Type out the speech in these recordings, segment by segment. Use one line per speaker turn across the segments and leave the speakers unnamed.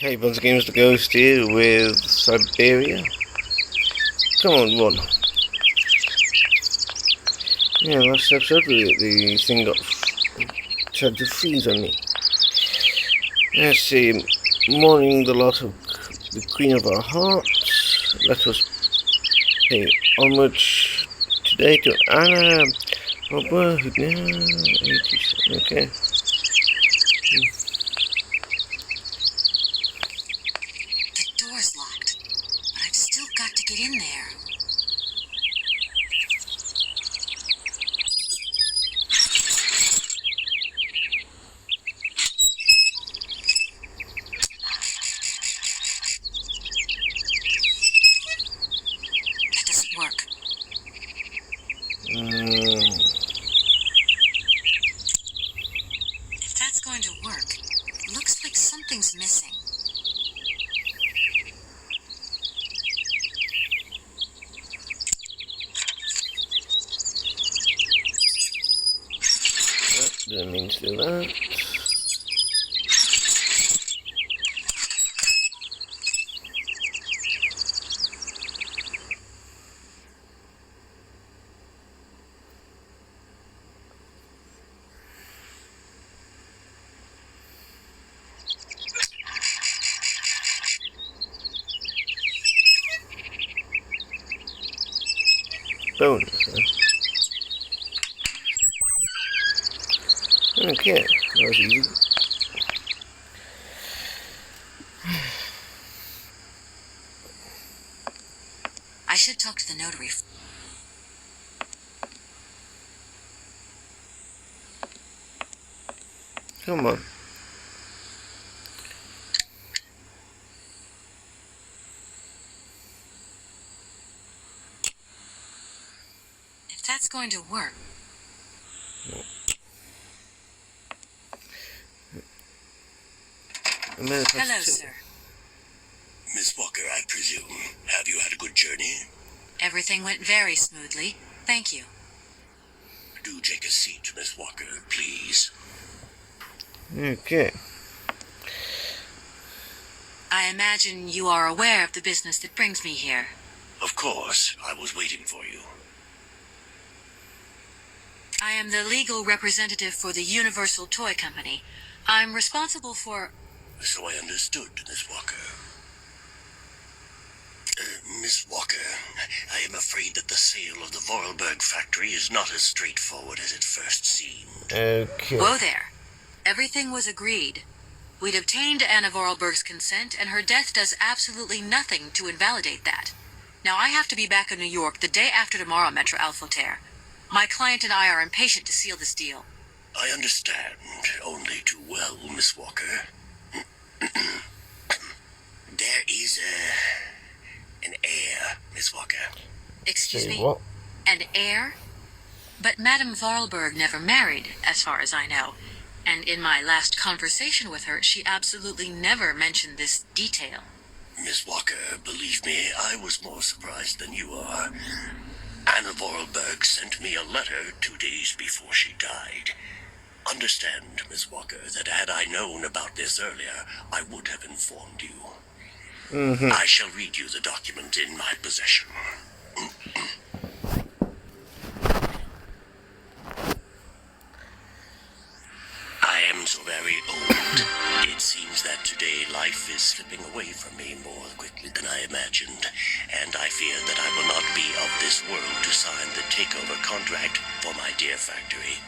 Hey, BandiCam, the Ghost here with Syberia. Come on, run. Yeah, last episode the thing tried to freeze on me. Let's see, mourning the loss of the Queen of our hearts. Let us pay homage today to Anna Robert, who now 87. Okay.
The door's locked, but I've still got to get in there. That doesn't work. If that's going to work, it looks like something's missing.
Didn't mean to do that. Bonus, huh? Okay, that was easy.
I should talk to the notary.
Come on.
If that's going to work. Hello, sir.
Miss Walker, I presume. Have you had a good journey?
Everything went very smoothly. Thank you.
Do take a seat, Miss Walker, please.
Okay.
I imagine you are aware of the business that brings me here.
Of course. I was waiting for you.
I am the legal representative for the Universal Toy Company. I'm responsible for...
So I understood, Miss Walker. Miss Walker, I am afraid that the sale of the Vorarlberg factory is not as straightforward as it first seemed.
Okay.
Whoa there. Everything was agreed. We'd obtained Anna Vorarlberg's consent, and her death does absolutely nothing to invalidate that. Now I have to be back in New York the day after tomorrow, Metro Alphoter. My client and I are impatient to seal this deal.
I understand, only too well, Miss Walker. There is an heir, Miss Walker.
Excuse
Say
me?
what?
An heir? But Madame Vorarlberg never married, as far as I know. And in my last conversation with her, she absolutely never mentioned this detail.
Miss Walker, believe me, I was more surprised than you are. Anna Vorarlberg sent me a letter 2 days before she died. Understand, Miss Walker, that had I known about this earlier, I would have informed you. I shall read you the document in my possession. I am so very old. It seems that today life is slipping away from me more quickly than I imagined, and I fear that I will not be of this world to sign the takeover contract for my dear factory.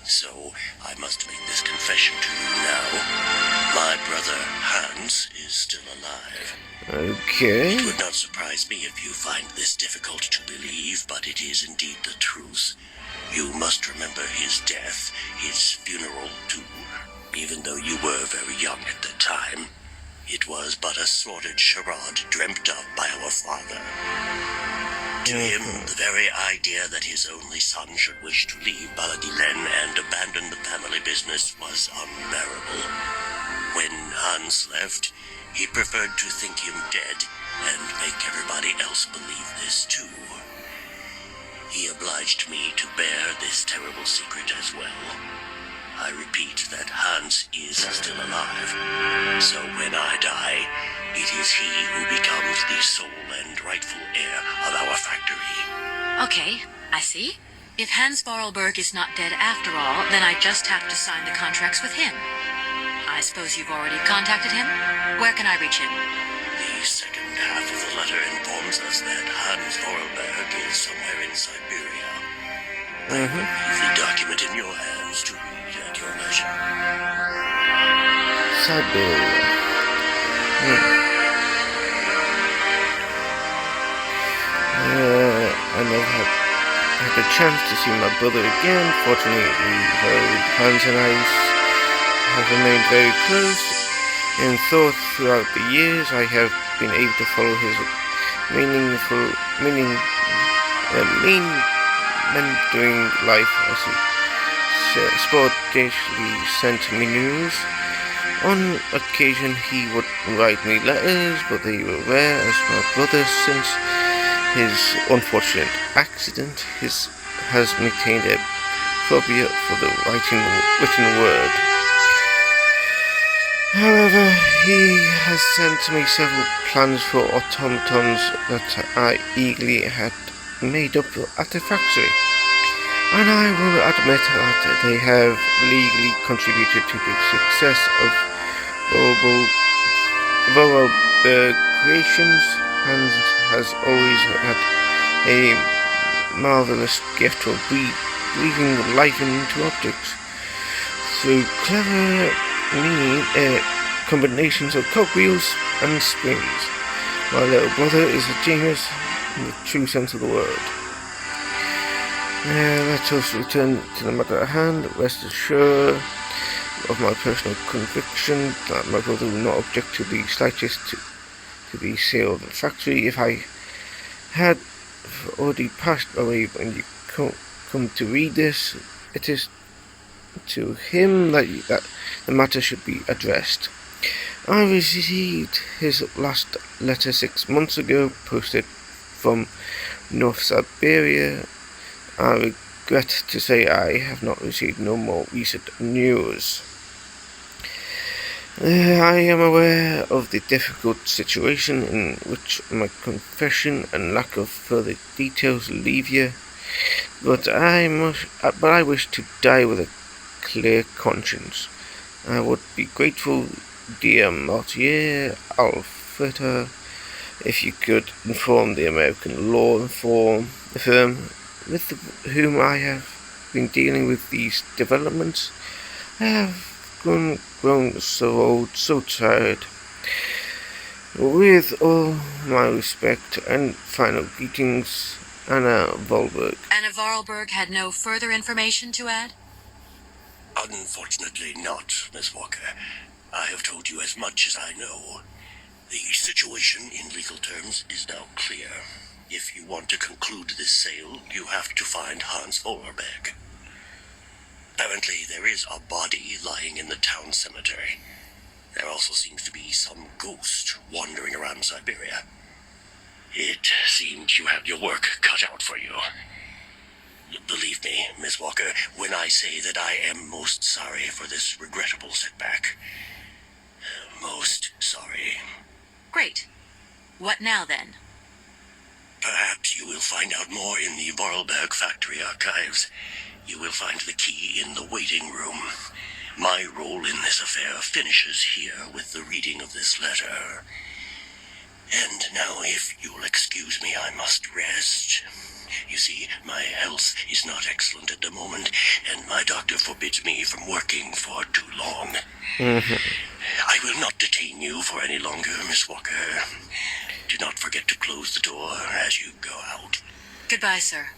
So, I must make this confession to you now. My brother, Hans, is still alive.
Okay.
It would not surprise me if you find this difficult to believe, but it is indeed the truth. You must remember his death, his funeral too, even though you were very young at the time. It was but a sordid charade dreamt of by our father. To him, the very idea that his only son should wish to leave Baladilen and abandon the family business was unbearable. When Hans left, he preferred to think him dead and make everybody else believe this too. He obliged me to bear this terrible secret as well. I repeat that Hans is still alive. So when I die,
Okay, I see. If Hans Vorarlberg is not dead after all, then I just have to sign the contracts with him. I suppose you've already contacted him? Where can I reach him?
The second half of the letter informs us that Hans Vorarlberg is somewhere in Syberia. Leave the document in your hands to read at your leisure.
Syberia. I never had the chance to see my brother again. Fortunately, Hans and I have remained very close. In thought throughout the years, I have been able to follow his mentoring life as he sporadically sent me news. On occasion he would write me letters, but they were rare, as my brother, since his unfortunate accident, has maintained a phobia for the written word. However, he has sent me several plans for automatons that I eagerly had made up at the factory, and I will admit that they have legally contributed to the success of Vorarlberg Creations. Hans has always had a marvelous gift for breathing life into objects through clever combinations of cogwheels and springs. My little brother is a genius in the true sense of the word. Let us return to the matter at hand. Rest assured of my personal conviction that my brother will not object to the slightest to the sale of the factory. If I had already passed away when you come to read this, it is to him that the matter should be addressed. I received his last letter 6 months ago, posted from North Syberia. I regret to say I have not received no more recent news. I am aware of the difficult situation in which my confession and lack of further details leave you, but I wish to die with a clear conscience. I would be grateful, dear Mortier Alfreda, if you could inform the American law firm with whom I have been dealing with these developments. I have grown so old, so tired. With all my respect and final greetings, Anna Vorarlberg.
Anna Vorarlberg had no further information to add?
Unfortunately not, Miss Walker. I have told you as much as I know. The situation, in legal terms, is now clear. If you want to conclude this sale, you have to find Hans Vorarlberg. Apparently, there is a body lying in the town cemetery. There also seems to be some ghost wandering around Syberia. It seems you have your work cut out for you. Believe me, Miss Walker, when I say that I am most sorry for this regrettable setback. Most sorry.
Great. What now, then?
Perhaps you will find out more in the Vorarlberg factory archives. You will find the key in the waiting room. My role in this affair finishes here with the reading of this letter. And now, if you'll excuse me, I must rest. You see, my health is not excellent at the moment, and my doctor forbids me from working for too long. I will not detain you for any longer, Miss Walker. Do not forget to close the door as you go out.
Goodbye, sir.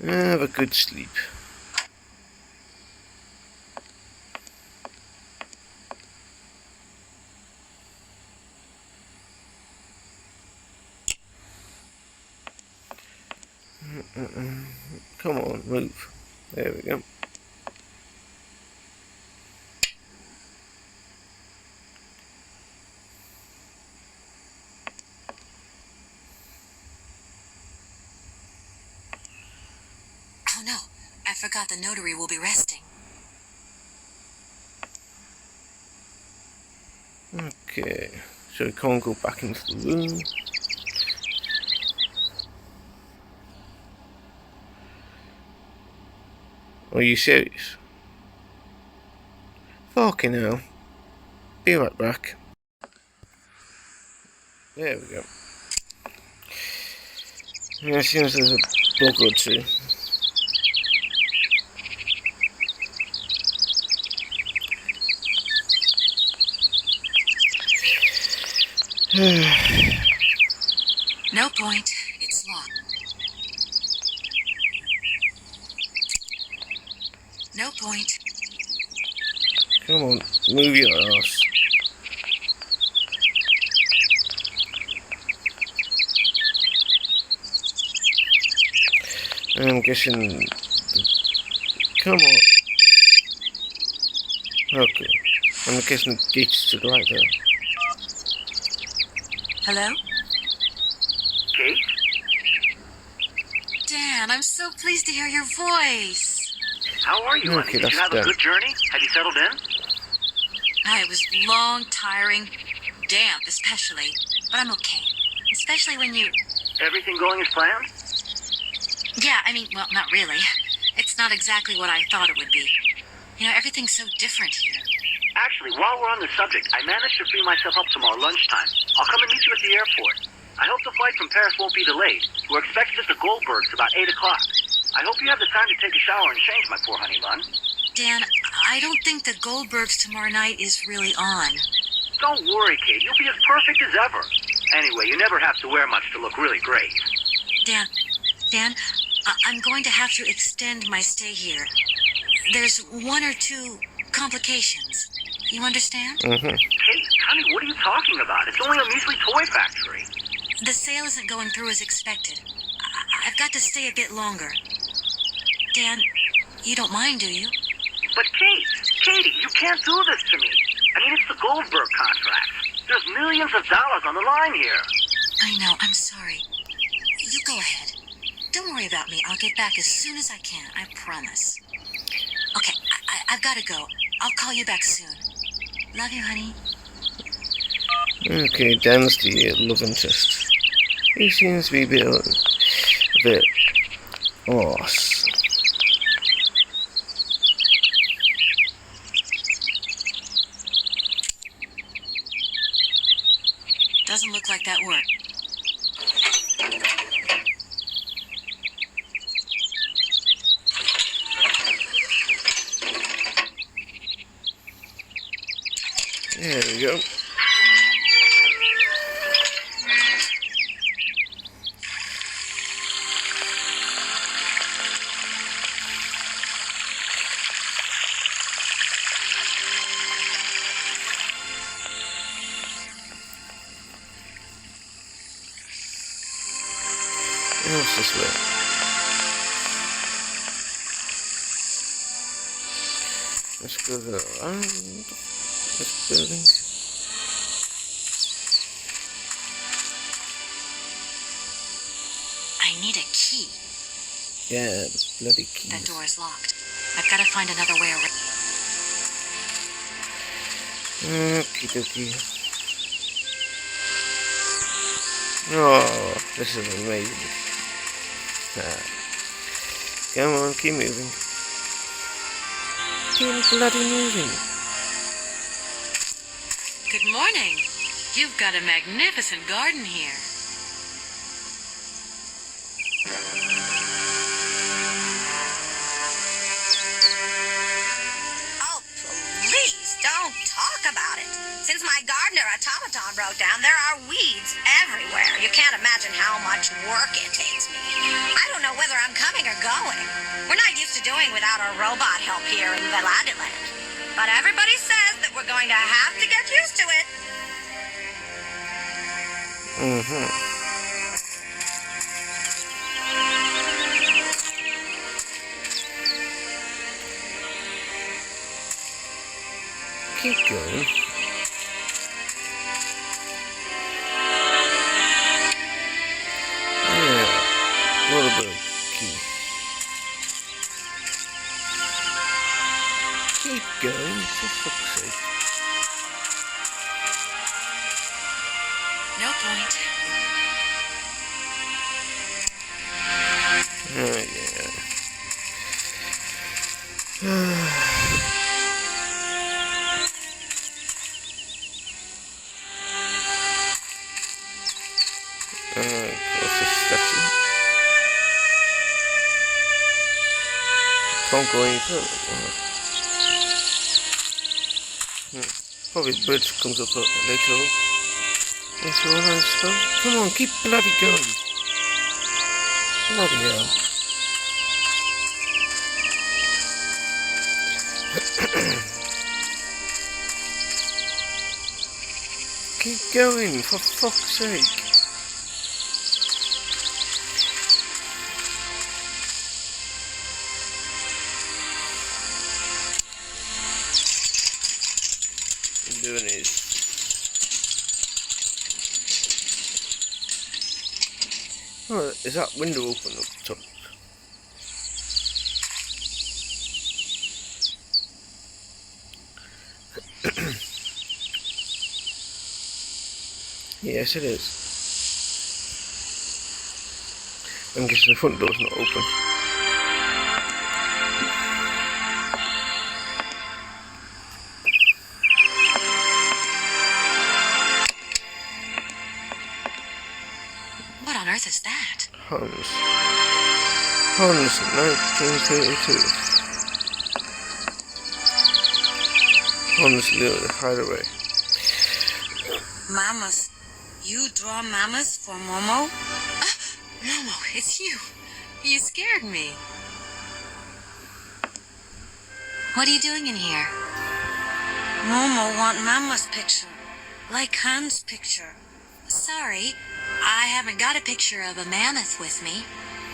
Have a good sleep. Come on, move. There we go.
Oh no, I forgot the notary will be resting.
Okay, so we can't go back into the room. Are you serious? Fucking hell. Be right back. There we go. Yeah, it seems there's a bug or two.
No point. It's locked. No point.
Come on, move your ass. I'm guessing. Come on. Okay. I'm guessing the gates to the right there.
Hello?
Kate?
Dan, I'm so pleased to hear your voice.
How are you, honey?
Okay,
Did
that's
you have
done.
a good journey? Have you settled in?
It was long, tiring, damp especially, but I'm okay. Especially when you...
Everything going as planned?
Yeah, I mean, well, not really. It's not exactly what I thought it would be. You know, everything's so different here.
Actually, while we're on the subject, I managed to free myself up tomorrow lunchtime. I'll come and meet you at the airport. I hope the flight from Paris won't be delayed. We're expected at the Goldbergs about 8 o'clock. I hope you have the time to take a shower and change, my poor honey bun.
Dan, I don't think the Goldbergs tomorrow night is really on.
Don't worry, Kate. You'll be as perfect as ever. Anyway, you never have to wear much to look really great.
Dan, I'm going to have to extend my stay here. There's one or two complications. You understand?
Mm-hmm.
Kate, honey, what are you talking about? It's only a measly toy factory.
The sale isn't going through as expected. I've got to stay a bit longer. Dan, you don't mind, do you?
But Katie, you can't do this to me. I mean, it's the Goldberg contract. There's millions of dollars on the line here.
I know, I'm sorry. You go ahead. Don't worry about me. I'll get back as soon as I can. I promise. Okay, I've got to go. I'll call you back soon. Love you, honey.
Okay, Dan's the love interest. He seems to be a bit arse.
Doesn't look like that worked.
There we go. What's this way? Let's go around this building.
I need a key.
Yeah, bloody keys.
That door is locked. I've got to find another way around.
Okie dokie. Oh, this is amazing. Come on, keep moving. Keep bloody moving.
Good morning. You've got a magnificent garden here.
Oh, please don't talk about it. Since my gardener automaton broke down, there are weeds everywhere. You can't imagine how much work it takes me. I don't know whether I'm coming or going. We're not used to doing without our robot help here in Veladiland. But everybody says that we're going to have to get used to it.
Mm-hmm. Keep going. Yeah, what about key? Keep going, for fuck's sake.
point.
Oh, yeah. What's this statue? Can't go any further. Probably the bridge comes up later on. Later on, I suppose. Come on, keep bloody going. Bloody hell. Keep going, for fuck's sake. Doing is oh, is that window open up top? Yes, it is. I'm guessing the front door's not open.
What on earth is that?
Hans 1932. Hans Lil Hideaway.
Mamas. You draw mamas for Momo?
Momo, it's you. You scared me. What are you doing in here?
Momo want mama's picture. Like Hans' picture.
Sorry, I haven't got a picture of a mammoth with me.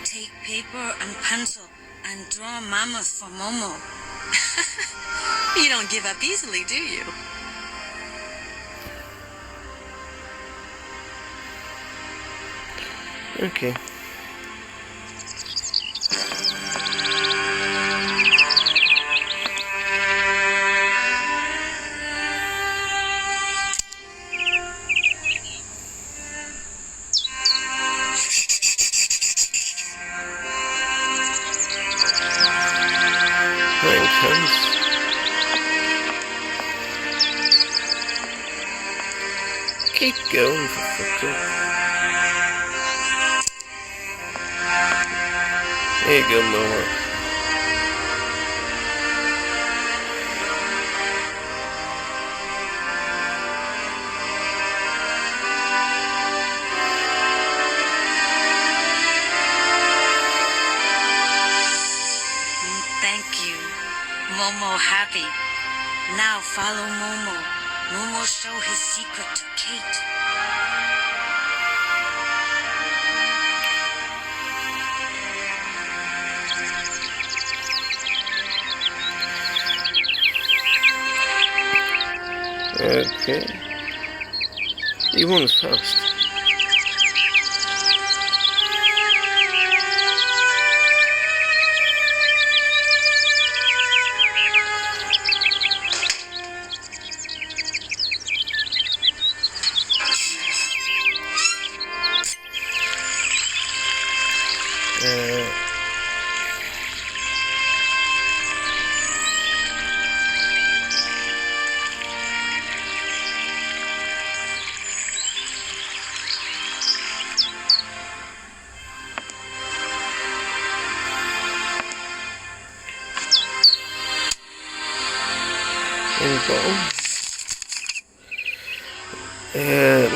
Take paper and pencil and draw mamas for Momo.
You don't give up easily, do you?
Okay. Thanks, Hans. Keep going, for fuck's sake. There you go, Momo.
Thank you. Momo happy. Now follow Momo. Momo show his secret to Kate.
Okay. He runs fast.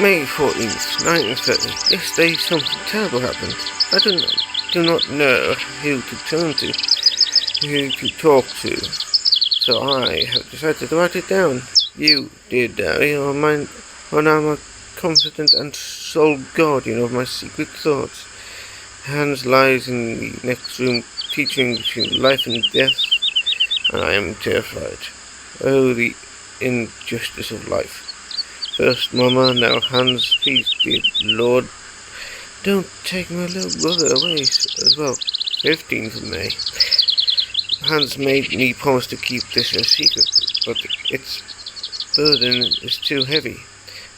May 14th, 1930. Yesterday something terrible happened. I do not know who to turn to, who to talk to. So I have decided to write it down. You, dear diary, are mine, and I'm a confident and sole guardian of my secret thoughts. Hans lies in the next room, teetering between life and death, and I am terrified. Oh, the injustice of life. First Mama, now Hans, please, dear Lord, don't take my little brother away as well. 15th of May. Hans made me promise to keep this a secret, but its burden is too heavy.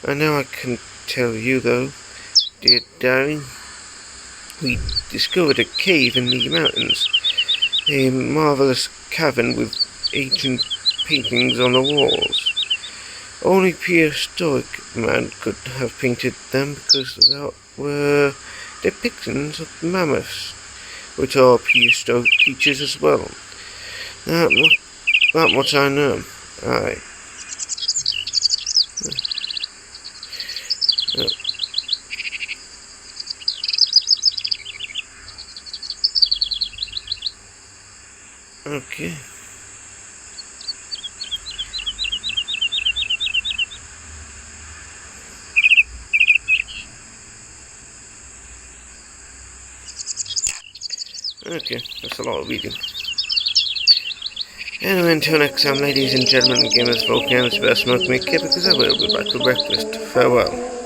And now I can tell you though, dear darling. We discovered a cave in the mountains. A marvellous cavern with ancient paintings on the walls. Only prehistoric man could have painted them because there were depictions of mammoths, which are prehistoric creatures as well. That much I know. Aye. Okay. Okay, that's a lot of reading. Anyway, until next time, ladies and gentlemen, gamers, volcanoes, better smoke me a kid because I will be back for breakfast. Farewell.